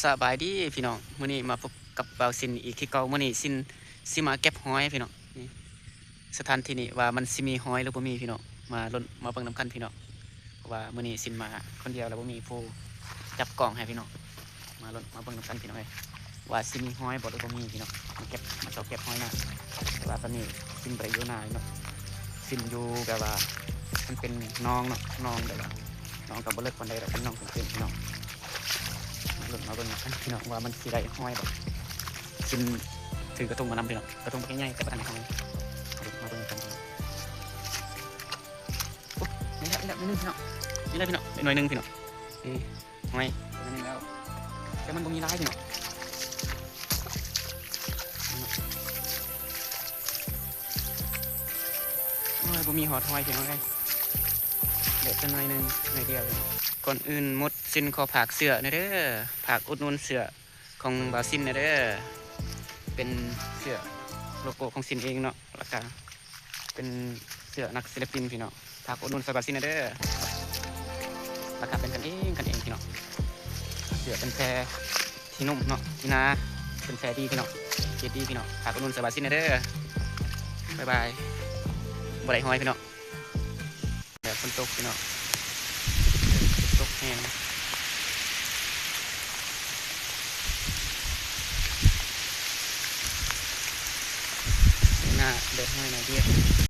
สบายดีพี่น้องมื้อนี้มาพบกับบ่าวซินอีกคือเก่ามื้อนี้ซินสิมาเก็บหอยพี่น้องนี่สถานที่นี้ว่ามันสิมีหอยหรือบ่มีพี่น้องมาลุ้นมาเบิ่งนำกันพี่น้องเพราะว่ามื้อนี้ซินมาคนเดียวแล้วบ่มีผู้จับกล้องให้พี่น้องมาลุ้นมาเบิ่งนำกันพี่น้องเอ้ยว่าสิมีหอยบ่หรือบ่มีพี่น้องมาเก็บมาเก็บหอยนะแต่ว่าตอนนี้ซินบ่ได้อยู่นาเนาะซินอยู่แบบว่ามันเป็นน้องเนาะน้องแบบว่าน้องก็บ่เลิกปานใดดอกเป็นน้องเป็นพี่น้องมาลุ้นมาเบิ่งนำกันพี่น้องว่ามันสิได้หอยบ่ซินถือกระทงมานำพี่น้องกระทงใหญ่ๆแต่บ่ทันได้หอยมาเบิ่งนำกันพี่น้องปุ๊บนี่ละนิดนึงพี่น้องนี่ละพี่น้องหน่อยนึงพี่น้องหอยตัวนึงแล้วแต่มันบ่มีลายพี่น้องบ่มีหอดหอยพี่น้องเอ้ยเด็ดตัวหน่อยนึงหน่อยเดียวก่อนอื่นมดซินขอผากเสื้อเด้อผากอุดหนุนเสื้อของบ่าวซินเด้อเป็นเสื้อโลโก้ของซินเองเนาะราคาเป็นเสื้อนักศิลปินพี่น้องผากอุดหนุนบ่าวซินเด้อราคาเป็นกันเองพี่น้องเสื้อเป็นแพรที่นุ่มเนาะที่นาเป็นแพรดีพี่น้องเกรดดีพี่น้องผากอุดหนุนบ่าวซินเด้อบ๊ายบายบ่ได้หอยพี่น้องแบบฝนตกพี่น้องตกแห้งหน้าเด็ดหอยหน่อยเดียว